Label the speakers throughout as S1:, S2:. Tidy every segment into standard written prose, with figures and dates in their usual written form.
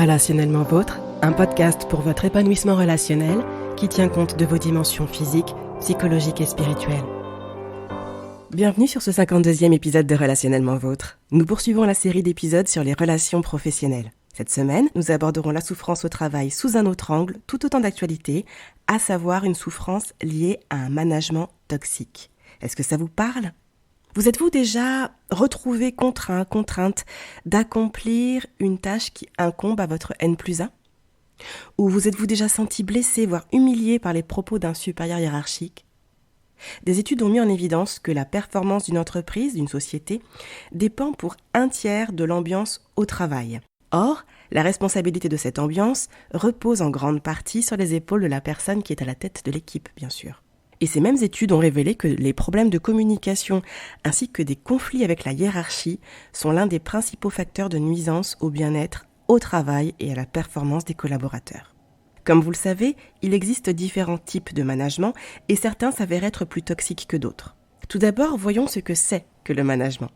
S1: Relationnellement Vôtre, un podcast pour votre épanouissement relationnel qui tient compte de vos dimensions physiques, psychologiques et spirituelles. Bienvenue sur ce 52e épisode de Relationnellement Vôtre. Nous poursuivons la série d'épisodes sur les relations professionnelles. Cette semaine, nous aborderons la souffrance au travail sous un autre angle, tout autant d'actualité, à savoir une souffrance liée à un management toxique. Est-ce que ça vous parle ? Vous êtes-vous déjà retrouvé contrainte d'accomplir une tâche qui incombe à votre N+1 ? Ou vous êtes-vous déjà senti blessé, voire humilié par les propos d'un supérieur hiérarchique ? Des études ont mis en évidence que la performance d'une entreprise, d'une société, dépend pour un tiers de l'ambiance au travail. Or, la responsabilité de cette ambiance repose en grande partie sur les épaules de la personne qui est à la tête de l'équipe, bien sûr. Et ces mêmes études ont révélé que les problèmes de communication ainsi que des conflits avec la hiérarchie sont l'un des principaux facteurs de nuisance au bien-être, au travail et à la performance des collaborateurs. Comme vous le savez, il existe différents types de management et certains s'avèrent être plus toxiques que d'autres. Tout d'abord, voyons ce que c'est que le management.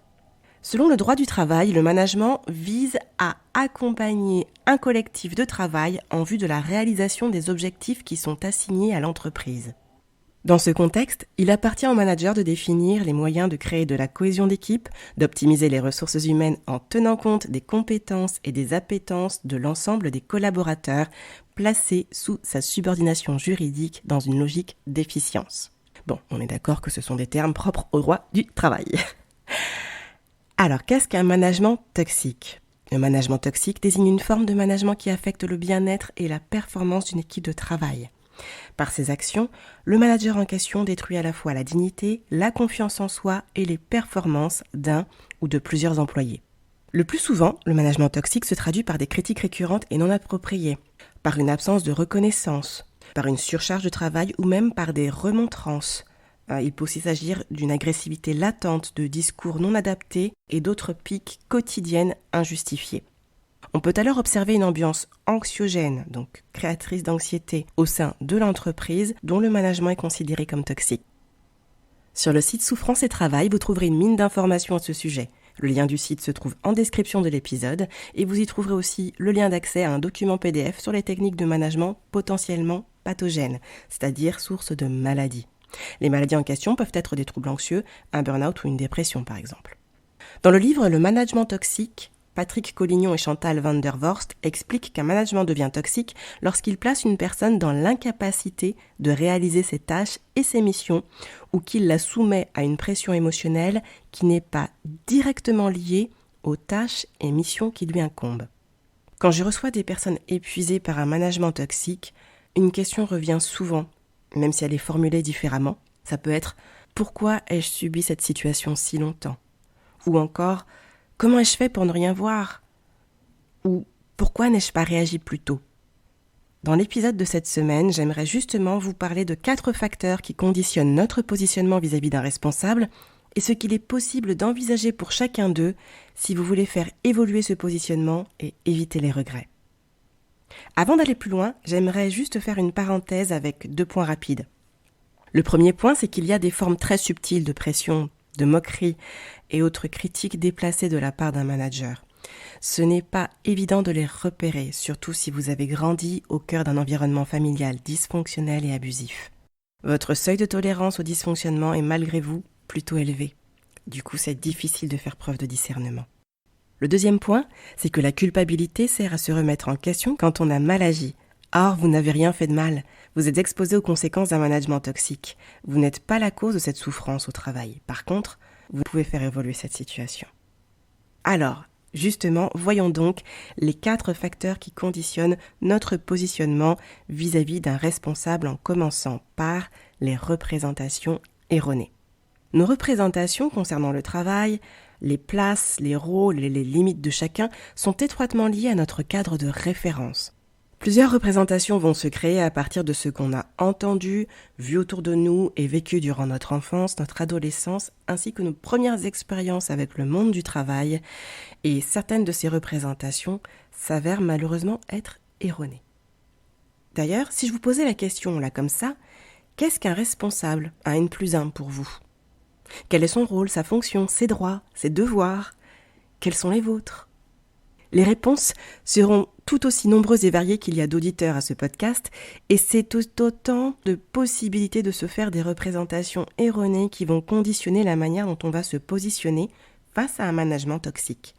S1: Selon le droit du travail, le management vise à accompagner un collectif de travail en vue de la réalisation des objectifs qui sont assignés à l'entreprise. Dans ce contexte, il appartient au manager de définir les moyens de créer de la cohésion d'équipe, d'optimiser les ressources humaines en tenant compte des compétences et des appétences de l'ensemble des collaborateurs placés sous sa subordination juridique dans une logique d'efficience. Bon, on est d'accord que ce sont des termes propres au droit du travail. Alors, qu'est-ce qu'un management toxique ? Le management toxique désigne une forme de management qui affecte le bien-être et la performance d'une équipe de travail. Par ses actions, le manager en question détruit à la fois la dignité, la confiance en soi et les performances d'un ou de plusieurs employés. Le plus souvent, le management toxique se traduit par des critiques récurrentes et non appropriées, par une absence de reconnaissance, par une surcharge de travail ou même par des remontrances. Il peut aussi s'agir d'une agressivité latente, de discours non adaptés et d'autres piques quotidiennes injustifiées. On peut alors observer une ambiance anxiogène, donc créatrice d'anxiété, au sein de l'entreprise dont le management est considéré comme toxique. Sur le site Souffrance et Travail, vous trouverez une mine d'informations à ce sujet. Le lien du site se trouve en description de l'épisode et vous y trouverez aussi le lien d'accès à un document PDF sur les techniques de management potentiellement pathogènes, c'est-à-dire source de maladies. Les maladies en question peuvent être des troubles anxieux, un burn-out ou une dépression par exemple. Dans le livre « Le management toxique », Patrick Collignon et Chantal van der Vorst expliquent qu'un management devient toxique lorsqu'il place une personne dans l'incapacité de réaliser ses tâches et ses missions ou qu'il la soumet à une pression émotionnelle qui n'est pas directement liée aux tâches et missions qui lui incombent. Quand je reçois des personnes épuisées par un management toxique, une question revient souvent, même si elle est formulée différemment. Ça peut être « Pourquoi ai-je subi cette situation si longtemps ?» ou encore « Comment ai-je fait pour ne rien voir ?» ou « Pourquoi n'ai-je pas réagi plus tôt ?» Dans l'épisode de cette semaine, j'aimerais justement vous parler de 4 facteurs qui conditionnent notre positionnement vis-à-vis d'un responsable et ce qu'il est possible d'envisager pour chacun d'eux si vous voulez faire évoluer ce positionnement et éviter les regrets. Avant d'aller plus loin, j'aimerais juste faire une parenthèse avec 2 points rapides. Le premier point, c'est qu'il y a des formes très subtiles de pression, de moquerie et autres critiques déplacées de la part d'un manager. Ce n'est pas évident de les repérer, surtout si vous avez grandi au cœur d'un environnement familial dysfonctionnel et abusif. Votre seuil de tolérance au dysfonctionnement est malgré vous plutôt élevé. Du coup, c'est difficile de faire preuve de discernement. Le deuxième point, c'est que la culpabilité sert à se remettre en question quand on a mal agi. Or, vous n'avez rien fait de mal. Vous êtes exposé aux conséquences d'un management toxique. Vous n'êtes pas la cause de cette souffrance au travail. Par contre, vous pouvez faire évoluer cette situation. Alors, justement, voyons donc les 4 facteurs qui conditionnent notre positionnement vis-à-vis d'un responsable en commençant par les représentations erronées. Nos représentations concernant le travail, les places, les rôles et les limites de chacun sont étroitement liées à notre cadre de référence. Plusieurs représentations vont se créer à partir de ce qu'on a entendu, vu autour de nous et vécu durant notre enfance, notre adolescence, ainsi que nos premières expériences avec le monde du travail. Et certaines de ces représentations s'avèrent malheureusement être erronées. D'ailleurs, si je vous posais la question là comme ça, qu'est-ce qu'un responsable, un N+1 pour vous ? Quel est son rôle, sa fonction, ses droits, ses devoirs ? Quels sont les vôtres ? Les réponses seront tout aussi nombreuses et variées qu'il y a d'auditeurs à ce podcast, et c'est autant de possibilités de se faire des représentations erronées qui vont conditionner la manière dont on va se positionner face à un management toxique.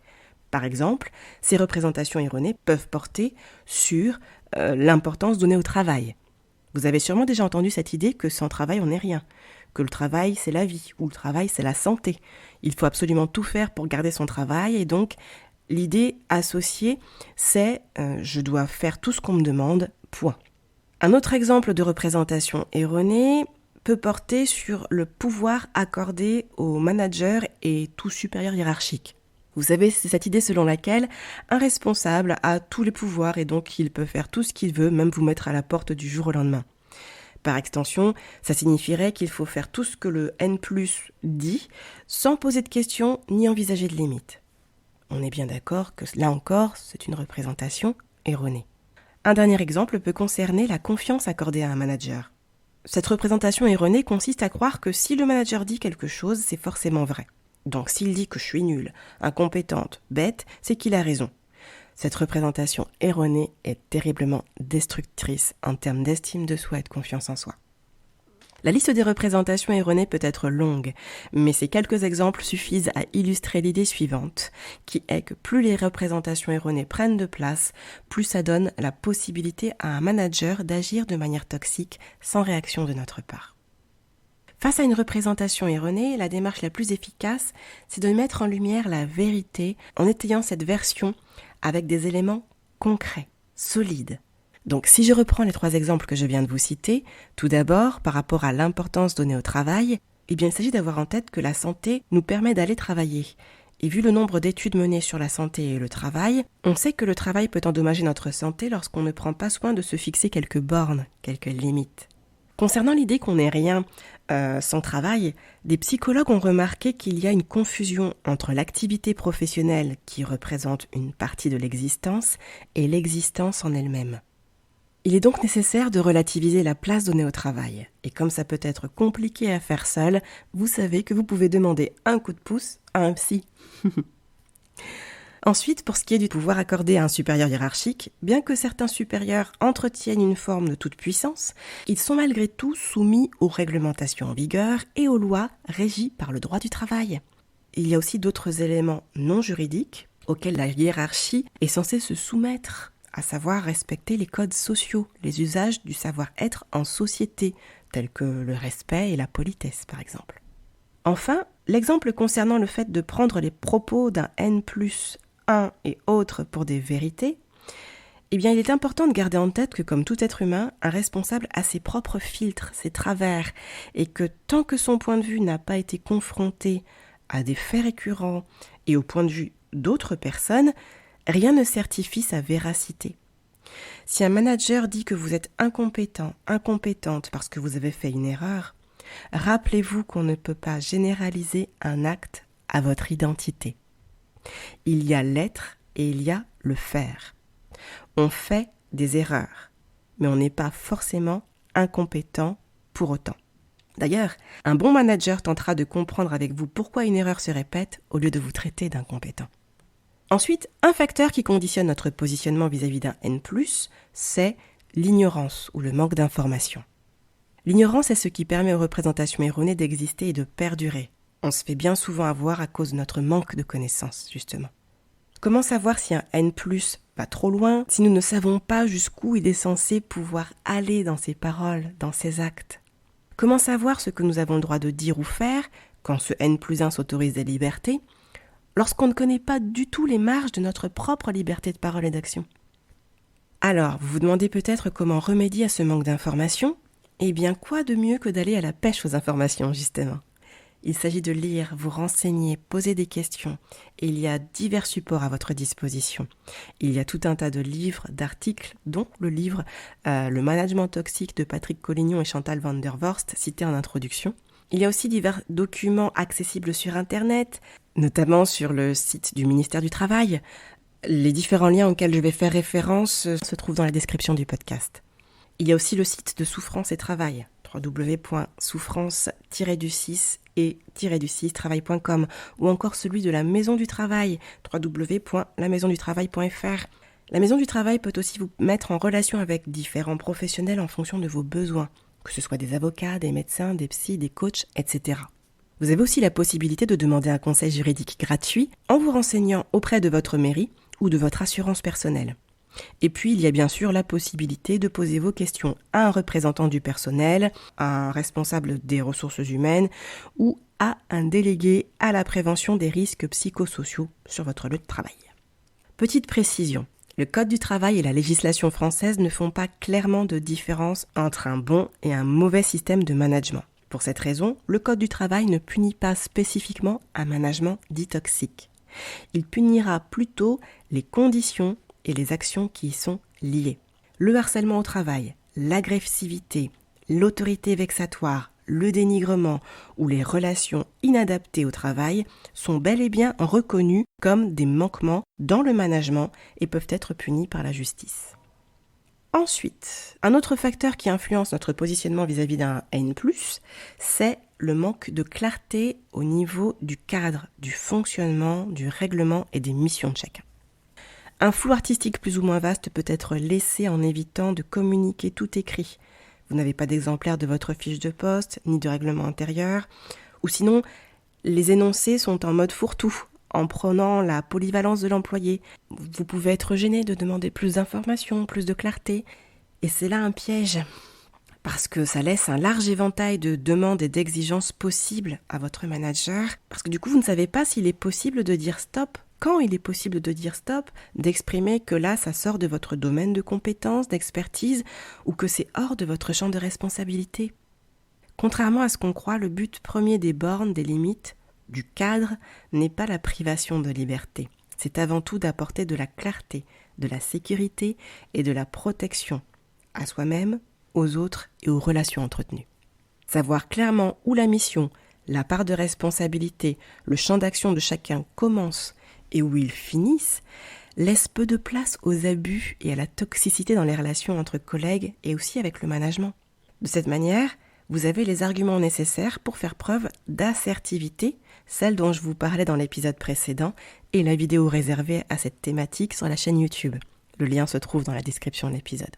S1: Par exemple, ces représentations erronées peuvent porter sur l'importance donnée au travail. Vous avez sûrement déjà entendu cette idée que sans travail, on n'est rien, que le travail, c'est la vie, ou le travail, c'est la santé. Il faut absolument tout faire pour garder son travail, et donc l'idée associée, c'est je dois faire tout ce qu'on me demande, point. Un autre exemple de représentation erronée peut porter sur le pouvoir accordé aux managers et tout supérieur hiérarchique. Vous savez, c'est cette idée selon laquelle un responsable a tous les pouvoirs et donc il peut faire tout ce qu'il veut, même vous mettre à la porte du jour au lendemain. Par extension, ça signifierait qu'il faut faire tout ce que le N+ dit, sans poser de questions ni envisager de limites. On est bien d'accord que là encore, c'est une représentation erronée. Un dernier exemple peut concerner la confiance accordée à un manager. Cette représentation erronée consiste à croire que si le manager dit quelque chose, c'est forcément vrai. Donc s'il dit que je suis nulle, incompétente, bête, c'est qu'il a raison. Cette représentation erronée est terriblement destructrice en termes d'estime de soi et de confiance en soi. La liste des représentations erronées peut être longue, mais ces quelques exemples suffisent à illustrer l'idée suivante, qui est que plus les représentations erronées prennent de place, plus ça donne la possibilité à un manager d'agir de manière toxique sans réaction de notre part. Face à une représentation erronée, la démarche la plus efficace, c'est de mettre en lumière la vérité en étayant cette version avec des éléments concrets, solides. Donc si je reprends les 3 exemples que je viens de vous citer, tout d'abord, par rapport à l'importance donnée au travail, il s'agit d'avoir en tête que la santé nous permet d'aller travailler. Et vu le nombre d'études menées sur la santé et le travail, on sait que le travail peut endommager notre santé lorsqu'on ne prend pas soin de se fixer quelques bornes, quelques limites. Concernant l'idée qu'on n'est rien sans travail, des psychologues ont remarqué qu'il y a une confusion entre l'activité professionnelle qui représente une partie de l'existence et l'existence en elle-même. Il est donc nécessaire de relativiser la place donnée au travail. Et comme ça peut être compliqué à faire seul, vous savez que vous pouvez demander un coup de pouce à un psy. Ensuite, pour ce qui est du pouvoir accordé à un supérieur hiérarchique, bien que certains supérieurs entretiennent une forme de toute-puissance, ils sont malgré tout soumis aux réglementations en vigueur et aux lois régies par le droit du travail. Il y a aussi d'autres éléments non juridiques auxquels la hiérarchie est censée se soumettre, à savoir respecter les codes sociaux, les usages du savoir-être en société, tels que le respect et la politesse par exemple. Enfin, l'exemple concernant le fait de prendre les propos d'un N+1 et autres pour des vérités, il est important de garder en tête que comme tout être humain, un responsable a ses propres filtres, ses travers, et que tant que son point de vue n'a pas été confronté à des faits récurrents et au point de vue d'autres personnes, rien ne certifie sa véracité. Si un manager dit que vous êtes incompétent, incompétente parce que vous avez fait une erreur, rappelez-vous qu'on ne peut pas généraliser un acte à votre identité. Il y a l'être et il y a le faire. On fait des erreurs, mais on n'est pas forcément incompétent pour autant. D'ailleurs, un bon manager tentera de comprendre avec vous pourquoi une erreur se répète au lieu de vous traiter d'incompétent. Ensuite, un facteur qui conditionne notre positionnement vis-à-vis d'un N+, c'est l'ignorance ou le manque d'information. L'ignorance est ce qui permet aux représentations erronées d'exister et de perdurer. On se fait bien souvent avoir à cause de notre manque de connaissances, justement. Comment savoir si un N+ va trop loin, si nous ne savons pas jusqu'où il est censé pouvoir aller dans ses paroles, dans ses actes? Comment savoir ce que nous avons le droit de dire ou faire quand ce N+1 s'autorise des libertés, lorsqu'on ne connaît pas du tout les marges de notre propre liberté de parole et d'action? Alors, vous vous demandez peut-être comment remédier à ce manque d'informations? Eh bien, quoi de mieux que d'aller à la pêche aux informations, justement? Il s'agit de lire, vous renseigner, poser des questions. Et il y a divers supports à votre disposition. Il y a tout un tas de livres, d'articles, dont le livre « Le management toxique » de Patrick Collignon et Chantal van der Vorst, cité en introduction. Il y a aussi divers documents accessibles sur Internet, notamment sur le site du ministère du Travail. Les différents liens auxquels je vais faire référence se trouvent dans la description du podcast. Il y a aussi le site de Souffrance et Travail, www.souffrance-et-travail.com ou encore celui de la Maison du Travail, www.lamaisondutravail.fr. La maison du travail peut aussi vous mettre en relation avec différents professionnels en fonction de vos besoins, que ce soit des avocats, des médecins, des psys, des coachs, etc. Vous avez aussi la possibilité de demander un conseil juridique gratuit en vous renseignant auprès de votre mairie ou de votre assurance personnelle. Et puis, il y a bien sûr la possibilité de poser vos questions à un représentant du personnel, à un responsable des ressources humaines ou à un délégué à la prévention des risques psychosociaux sur votre lieu de travail. Petite précision, le Code du travail et la législation française ne font pas clairement de différence entre un bon et un mauvais système de management. Pour cette raison, le Code du travail ne punit pas spécifiquement un management dit toxique. Il punira plutôt les conditions et les actions qui y sont liées. Le harcèlement au travail, l'agressivité, l'autorité vexatoire, le dénigrement ou les relations inadaptées au travail sont bel et bien reconnus comme des manquements dans le management et peuvent être punis par la justice. Ensuite, un autre facteur qui influence notre positionnement vis-à-vis d'un N+, c'est le manque de clarté au niveau du cadre, du fonctionnement, du règlement et des missions de chacun. Un flou artistique plus ou moins vaste peut être laissé en évitant de communiquer tout écrit. Vous n'avez pas d'exemplaire de votre fiche de poste, ni de règlement intérieur, ou sinon, les énoncés sont en mode fourre-tout, en prenant la polyvalence de l'employé. Vous pouvez être gêné de demander plus d'informations, plus de clarté, et c'est là un piège, parce que ça laisse un large éventail de demandes et d'exigences possibles à votre manager, parce que du coup, vous ne savez pas s'il est possible de dire stop. Quand il est possible de dire stop, d'exprimer que là, ça sort de votre domaine de compétence, d'expertise, ou que c'est hors de votre champ de responsabilité. Contrairement à ce qu'on croit, le but premier des bornes, des limites, du cadre, n'est pas la privation de liberté. C'est avant tout d'apporter de la clarté, de la sécurité et de la protection à soi-même, aux autres et aux relations entretenues. Savoir clairement où la mission, la part de responsabilité, le champ d'action de chacun commence et où ils finissent, laisse peu de place aux abus et à la toxicité dans les relations entre collègues et aussi avec le management. De cette manière, vous avez les arguments nécessaires pour faire preuve d'assertivité, celle dont je vous parlais dans l'épisode précédent et la vidéo réservée à cette thématique sur la chaîne YouTube. Le lien se trouve dans la description de l'épisode.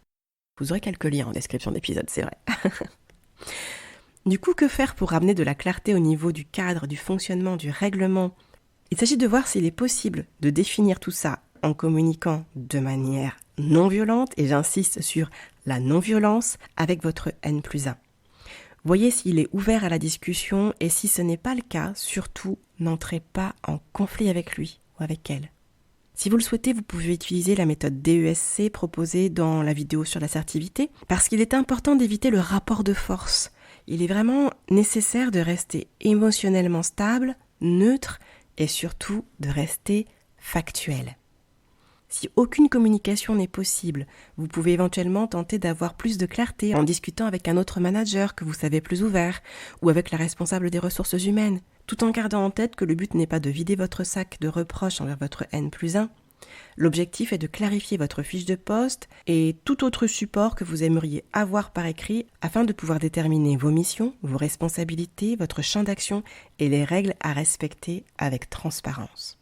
S1: Vous aurez quelques liens en description d'épisode, c'est vrai. Du coup, que faire pour ramener de la clarté au niveau du cadre, du fonctionnement, du règlement ? Il s'agit de voir s'il est possible de définir tout ça en communiquant de manière non violente, et j'insiste sur la non-violence, avec votre N+1. Voyez s'il est ouvert à la discussion et si ce n'est pas le cas, surtout, n'entrez pas en conflit avec lui ou avec elle. Si vous le souhaitez, vous pouvez utiliser la méthode DESC proposée dans la vidéo sur l'assertivité, parce qu'il est important d'éviter le rapport de force. Il est vraiment nécessaire de rester émotionnellement stable, neutre et surtout de rester factuel. Si aucune communication n'est possible, vous pouvez éventuellement tenter d'avoir plus de clarté en discutant avec un autre manager que vous savez plus ouvert ou avec la responsable des ressources humaines, tout en gardant en tête que le but n'est pas de vider votre sac de reproches envers votre N+1. L'objectif est de clarifier votre fiche de poste et tout autre support que vous aimeriez avoir par écrit afin de pouvoir déterminer vos missions, vos responsabilités, votre champ d'action et les règles à respecter avec transparence.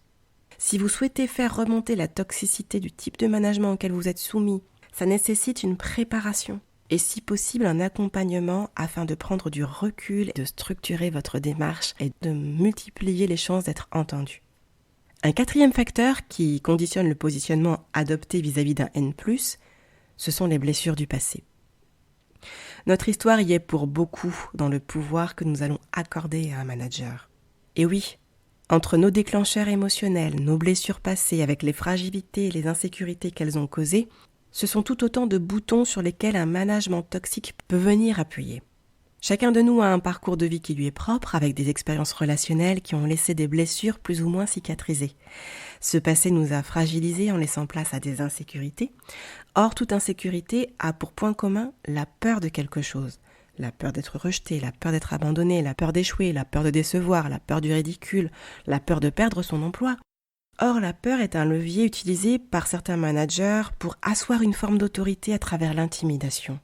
S1: Si vous souhaitez faire remonter la toxicité du type de management auquel vous êtes soumis, ça nécessite une préparation et si possible un accompagnement afin de prendre du recul, de structurer votre démarche et de multiplier les chances d'être entendu. Un quatrième facteur qui conditionne le positionnement adopté vis-à-vis d'un N+, ce sont les blessures du passé. Notre histoire y est pour beaucoup dans le pouvoir que nous allons accorder à un manager. Et oui, entre nos déclencheurs émotionnels, nos blessures passées avec les fragilités et les insécurités qu'elles ont causées, ce sont tout autant de boutons sur lesquels un management toxique peut venir appuyer. Chacun de nous a un parcours de vie qui lui est propre, avec des expériences relationnelles qui ont laissé des blessures plus ou moins cicatrisées. Ce passé nous a fragilisés en laissant place à des insécurités. Or, toute insécurité a pour point commun la peur de quelque chose. La peur d'être rejeté, la peur d'être abandonné, la peur d'échouer, la peur de décevoir, la peur du ridicule, la peur de perdre son emploi. Or, la peur est un levier utilisé par certains managers pour asseoir une forme d'autorité à travers l'intimidation.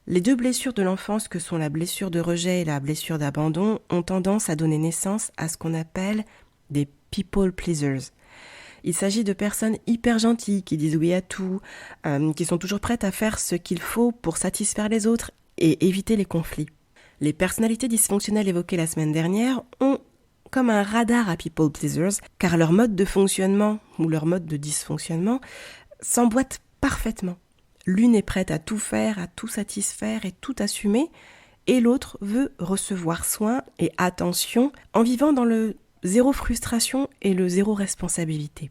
S1: Les deux blessures de l'enfance que sont la blessure de rejet et la blessure d'abandon ont tendance à donner naissance à ce qu'on appelle des people pleasers. Il s'agit de personnes hyper gentilles qui disent oui à tout, qui sont toujours prêtes à faire ce qu'il faut pour satisfaire les autres et éviter les conflits. Les personnalités dysfonctionnelles évoquées la semaine dernière ont comme un radar à people pleasers, car leur mode de fonctionnement ou leur mode de dysfonctionnement s'emboîtent parfaitement. L'une est prête à tout faire, à tout satisfaire et tout assumer, et l'autre veut recevoir soin et attention en vivant dans le zéro frustration et le zéro responsabilité.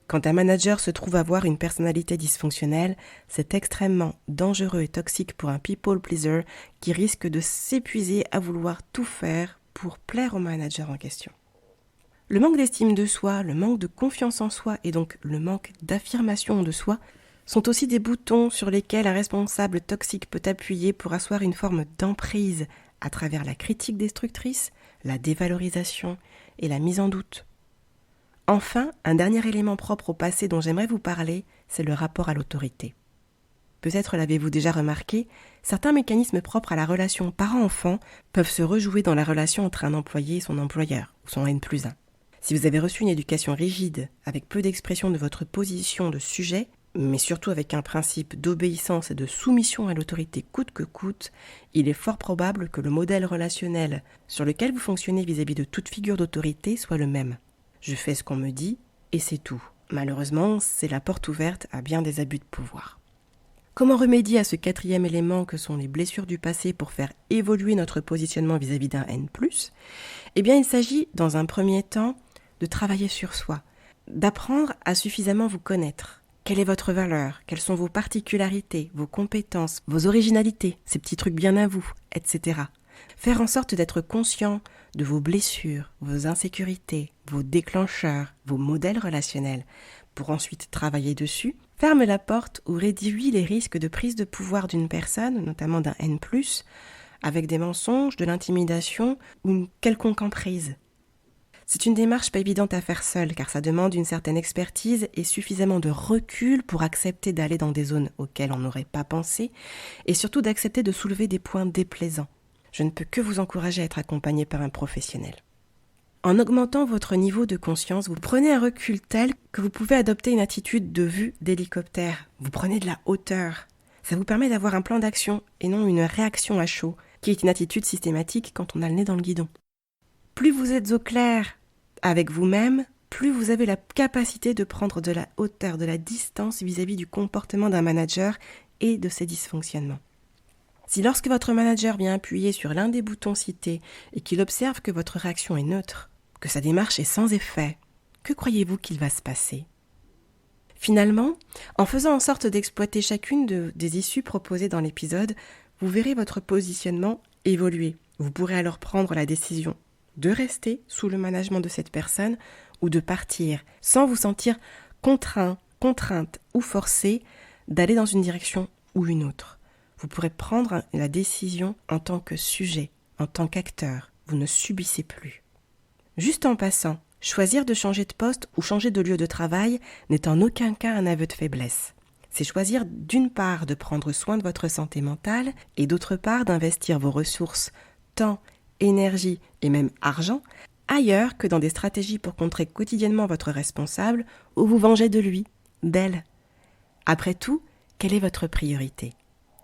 S1: Quand un manager se trouve avoir une personnalité dysfonctionnelle, c'est extrêmement dangereux et toxique pour un people pleaser qui risque de s'épuiser à vouloir tout faire pour plaire au manager en question. Le manque d'estime de soi, le manque de confiance en soi et donc le manque d'affirmation de soi sont aussi des boutons sur lesquels un responsable toxique peut appuyer pour asseoir une forme d'emprise à travers la critique destructrice, la dévalorisation et la mise en doute. Enfin, un dernier élément propre au passé dont j'aimerais vous parler, c'est le rapport à l'autorité. Peut-être l'avez-vous déjà remarqué, certains mécanismes propres à la relation parent-enfant peuvent se rejouer dans la relation entre un employé et son employeur, ou son N+1. Si vous avez reçu une éducation rigide, avec peu d'expression de votre position de sujet, mais surtout avec un principe d'obéissance et de soumission à l'autorité coûte que coûte, il est fort probable que le modèle relationnel sur lequel vous fonctionnez vis-à-vis de toute figure d'autorité soit le même. Je fais ce qu'on me dit et c'est tout. Malheureusement, c'est la porte ouverte à bien des abus de pouvoir. Comment remédier à ce quatrième élément que sont les blessures du passé pour faire évoluer notre positionnement vis-à-vis d'un N+? Eh bien, il s'agit, dans un premier temps, de travailler sur soi, d'apprendre à suffisamment vous connaître. Quelle est votre valeur? Quelles sont vos particularités, vos compétences, vos originalités, ces petits trucs bien à vous, etc. Faire en sorte d'être conscient de vos blessures, vos insécurités, vos déclencheurs, vos modèles relationnels, pour ensuite travailler dessus, ferme la porte ou réduit les risques de prise de pouvoir d'une personne, notamment d'un N+, avec des mensonges, de l'intimidation ou une quelconque emprise. C'est une démarche pas évidente à faire seule, car ça demande une certaine expertise et suffisamment de recul pour accepter d'aller dans des zones auxquelles on n'aurait pas pensé, et surtout d'accepter de soulever des points déplaisants. Je ne peux que vous encourager à être accompagné par un professionnel. En augmentant votre niveau de conscience, vous prenez un recul tel que vous pouvez adopter une attitude de vue d'hélicoptère. Vous prenez de la hauteur. Ça vous permet d'avoir un plan d'action et non une réaction à chaud, qui est une attitude systématique quand on a le nez dans le guidon. Plus vous êtes au clair avec vous-même, plus vous avez la capacité de prendre de la hauteur, de la distance vis-à-vis du comportement d'un manager et de ses dysfonctionnements. Si lorsque votre manager vient appuyer sur l'un des boutons cités et qu'il observe que votre réaction est neutre, que sa démarche est sans effet, que croyez-vous qu'il va se passer? Finalement, en faisant en sorte d'exploiter chacune des issues proposées dans l'épisode, vous verrez votre positionnement évoluer. Vous pourrez alors prendre la décision de rester sous le management de cette personne ou de partir sans vous sentir contraint, contrainte ou forcé d'aller dans une direction ou une autre. Vous pourrez prendre la décision en tant que sujet, en tant qu'acteur. Vous ne subissez plus. Juste en passant, choisir de changer de poste ou changer de lieu de travail n'est en aucun cas un aveu de faiblesse. C'est choisir d'une part de prendre soin de votre santé mentale et d'autre part d'investir vos ressources, temps, énergie et même argent ailleurs que dans des stratégies pour contrer quotidiennement votre responsable ou vous venger de lui, d'elle. Après tout, quelle est votre priorité?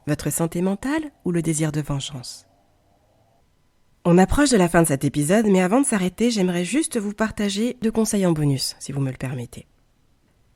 S1: Votre santé mentale ou le désir de vengeance? On approche de la fin de cet épisode, mais avant de s'arrêter, j'aimerais juste vous partager 2 conseils en bonus, si vous me le permettez.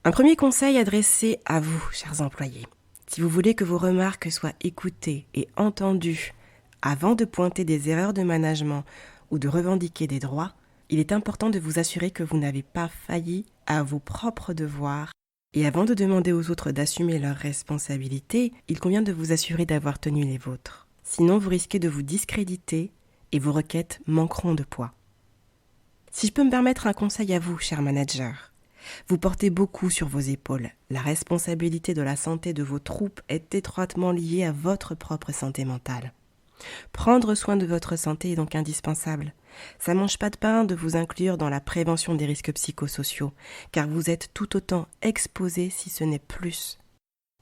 S1: Un premier conseil adressé à vous, chers employés. Si vous voulez que vos remarques soient écoutées et entendues avant de pointer des erreurs de management ou de revendiquer des droits, il est important de vous assurer que vous n'avez pas failli à vos propres devoirs. Et avant de demander aux autres d'assumer leurs responsabilités, il convient de vous assurer d'avoir tenu les vôtres. Sinon, vous risquez de vous discréditer et vos requêtes manqueront de poids. Si je peux me permettre un conseil à vous, cher manager, vous portez beaucoup sur vos épaules. La responsabilité de la santé de vos troupes est étroitement liée à votre propre santé mentale. Prendre soin de votre santé est donc indispensable. Ça mange pas de pain de vous inclure dans la prévention des risques psychosociaux, car vous êtes tout autant exposé si ce n'est plus.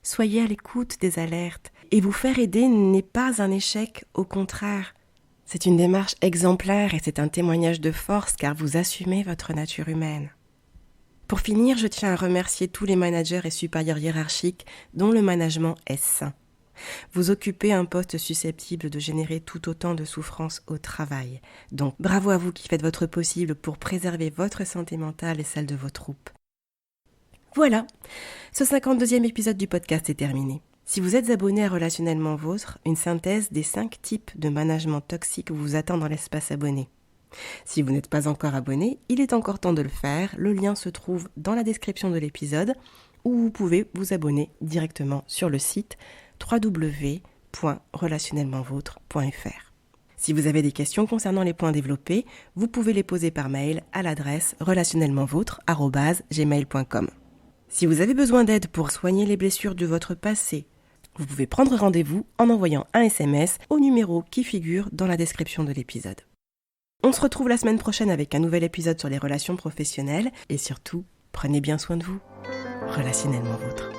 S1: Soyez à l'écoute des alertes, et vous faire aider n'est pas un échec, au contraire. C'est une démarche exemplaire et c'est un témoignage de force car vous assumez votre nature humaine. Pour finir, je tiens à remercier tous les managers et supérieurs hiérarchiques dont le management est sain. Vous occupez un poste susceptible de générer tout autant de souffrance au travail. Donc bravo à vous qui faites votre possible pour préserver votre santé mentale et celle de vos troupes. Voilà, ce 52e épisode du podcast est terminé. Si vous êtes abonné à Relationnellement Vôtre, une synthèse des 5 types de management toxique vous attend dans l'espace abonné. Si vous n'êtes pas encore abonné, il est encore temps de le faire. Le lien se trouve dans la description de l'épisode ou vous pouvez vous abonner directement sur le site www.relationnellementvôtre.fr. Si vous avez des questions concernant les points développés, vous pouvez les poser par mail à l'adresse relationnellementvôtre@gmail.com. Si vous avez besoin d'aide pour soigner les blessures de votre passé, vous pouvez prendre rendez-vous en envoyant un SMS au numéro qui figure dans la description de l'épisode. On se retrouve la semaine prochaine avec un nouvel épisode sur les relations professionnelles et surtout, prenez bien soin de vous. Relationnellement Vôtre.